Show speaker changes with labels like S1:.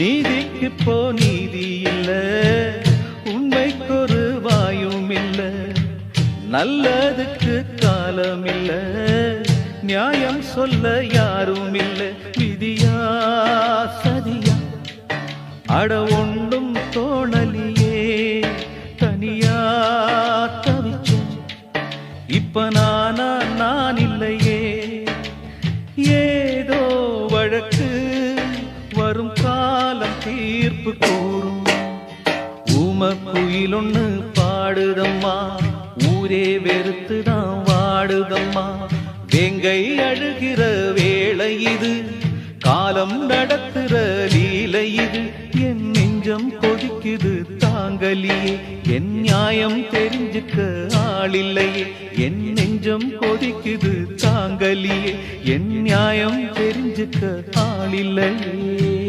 S1: நீதிக்கு போ நீதி இல்ல, உண்மைக்கொரு வாயும் இல்ல, நல்லதுக்கு காலம் இல்ல, நியாயம் சொல்ல யாரும் இல்ல. விதியா சதியா அட ஒன்றும் தோணலியே, தனியா தவிச்ச இப்ப நான் இல்லையே. ஏதோ வழக்கு வரும் காலம் தீர்ப்பு கூறும். ஊமக்குயில் ஒண்ணு பாடுதம்மா, ஊரே வெறுத்துதான் வாடுதம்மா. வேங்கை அழுகிற வேளை இது, காலம் நடத்துற லீலை இது. என் நெஞ்சம் கொதிக்குது தாங்கலியே, என் நியாயம் தெரிஞ்சுக்க ஆளில்லையே. என் நெஞ்சம் கொதிக்குது தாங்கலியே, என் நியாயம் தெரிஞ்சுக்க ஆளில்லையே.